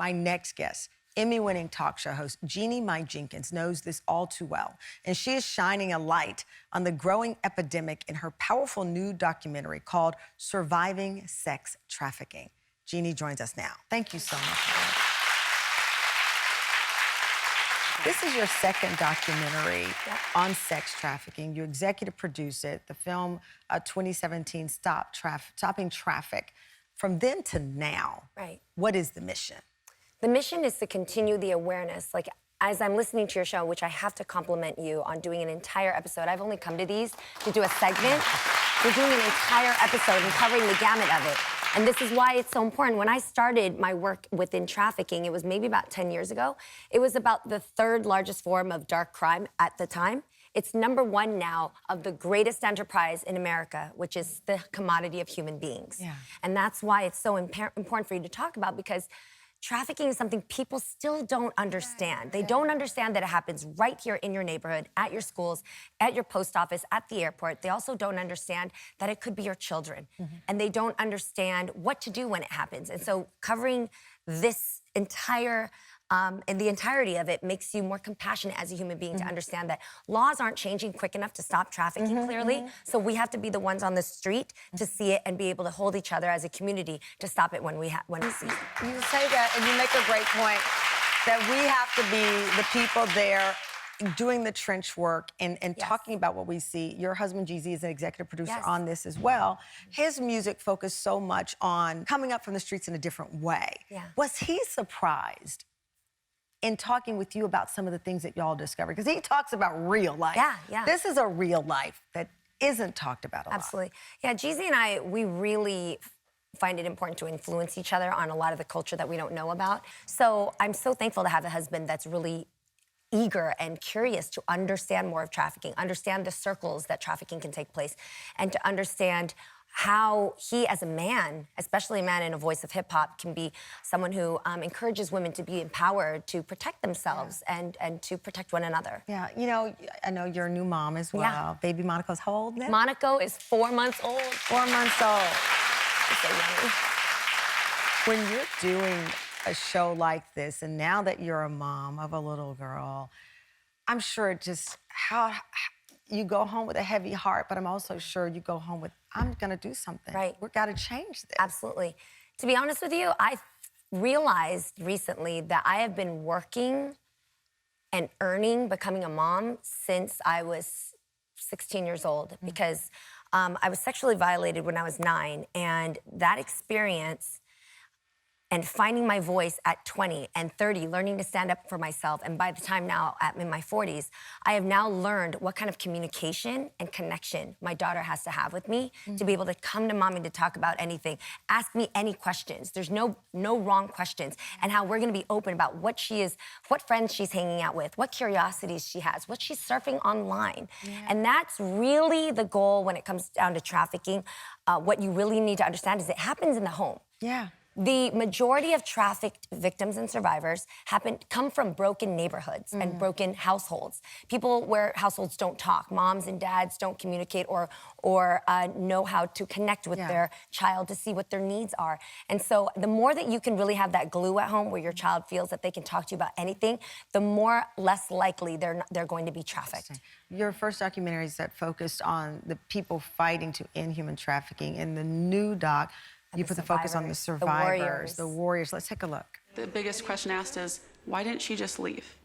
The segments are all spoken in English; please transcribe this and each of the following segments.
My next guest, Emmy-winning talk show host Jeannie Mai Jenkins, knows this all too well, and she is shining a light on the growing epidemic in her powerful new documentary called Surviving Sex Trafficking. Jeannie joins us now. Thank you so much. This is your second documentary on sex trafficking. You executive produce it. The film 2017, Stopping Traffic. From then to now, what is the mission? The mission is to continue the awareness. Like, as I'm listening to your show, which I have to compliment you on doing an entire episode. I've only come to these to do a segment. You're doing an entire episode and covering the gamut of it. And this is why it's so important. When I started my work within trafficking, it was maybe about 10 years ago. It was about the third largest form of dark crime at the time. It's #1 now of the greatest enterprise in America, which is the commodity of human beings. Yeah. And that's why it's so important for you to talk about, because trafficking is something people still don't understand. They don't understand that it happens right here in your neighborhood, at your schools, at your post office, at the airport. They also don't understand that it could be your children. And they don't understand what to do when it happens. And so covering this entire and the entirety of it makes you more compassionate as a human being to understand that laws aren't changing quick enough to stop trafficking, clearly. So we have to be the ones on the street to see it and be able to hold each other as a community to stop it when we see it. You say that, and you make a great point, that we have to be the people there doing the trench work and talking about what we see. Your husband, Jeezy, is an executive producer on this as well. His music focused so much on coming up from the streets in a different way. Was he surprised in talking with you about some of the things that y'all discovered? Because he talks about real life. This is a real life that isn't talked about a lot. Absolutely. Yeah, Jeezy and I, we really find it important to influence each other on a lot of the culture that we don't know about. So I'm so thankful to have a husband that's really eager and curious to understand more of trafficking, understand the circles that trafficking can take place, and to understand how he, as a man, especially a man in a voice of hip-hop, can be someone who encourages women to be empowered to protect themselves and to protect one another. Yeah, you know, I know you're a new mom as well. Baby Monaco's how old now? Monaco is 4 months old. 4 months old. So young. When you're doing a show like this, and now that you're a mom of a little girl, I'm sure just how you go home with a heavy heart, but I'm also sure you go home with, I'm gonna do something. We've gotta change this. Absolutely. To be honest with you, I realized recently that I have been working and earning, becoming a mom since I was 16 years old, because I was sexually violated when I was 9, and that experience and finding my voice at 20 and 30, learning to stand up for myself, and by the time now I'm in my 40s, I have now learned what kind of communication and connection my daughter has to have with me to be able to come to mommy to talk about anything, ask me any questions. There's no wrong questions, and how we're gonna be open about what she is, what friends she's hanging out with, what curiosities she has, what she's surfing online. And that's really the goal when it comes down to trafficking. What you really need to understand is it happens in the home. The majority of trafficked victims and survivors come from broken neighborhoods and broken households. People where households don't talk, moms and dads don't communicate or know how to connect with their child to see what their needs are. And so the more that you can really have that glue at home where your child feels that they can talk to you about anything, the less likely they're going to be trafficked. Your first documentary is that focused on the people fighting to end human trafficking. In the new doc, you put the focus on the survivors, the warriors. Let's take a look. The biggest question asked is, why didn't she just leave?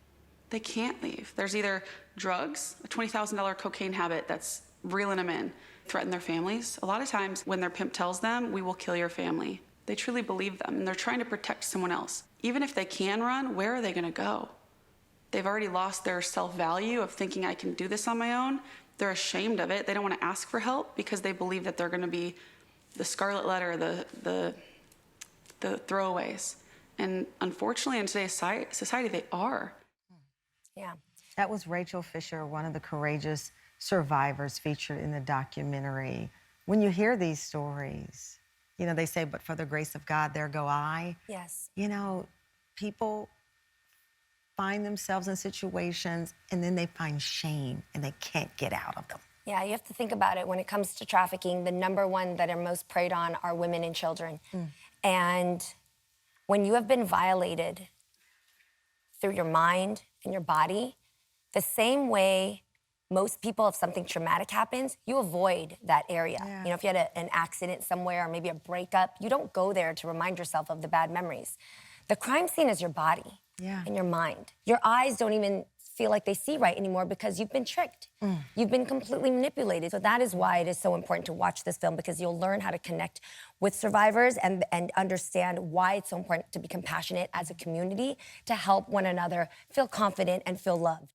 They can't leave. There's either drugs, a $20,000 cocaine habit that's reeling them in, threaten their families. A lot of times when their pimp tells them, we will kill your family, they truly believe them, and they're trying to protect someone else. Even if they can run, where are they gonna go? They've already lost their self-value of thinking I can do this on my own. They're ashamed of it. They don't wanna ask for help because they believe that they're gonna be the scarlet letter, the throwaways. And unfortunately, in today's society, they are. That was Rachel Fisher, one of the courageous survivors featured in the documentary. When you hear these stories, you know, they say, but for the grace of God, there go I. You know, people find themselves in situations and then they find shame and they can't get out of them. Yeah, you have to think about it. When it comes to trafficking, the #1 that are most preyed on are women and children. And when you have been violated through your mind and your body, the same way most people, if something traumatic happens, you avoid that area. Yeah. You know, if you had an accident somewhere or maybe a breakup, you don't go there to remind yourself of the bad memories. The crime scene is your body and your mind. Your eyes don't even feel like they see right anymore because you've been tricked. You've been completely manipulated. So that is why it is so important to watch this film, because you'll learn how to connect with survivors and understand why it's so important to be compassionate as a community to help one another feel confident and feel loved.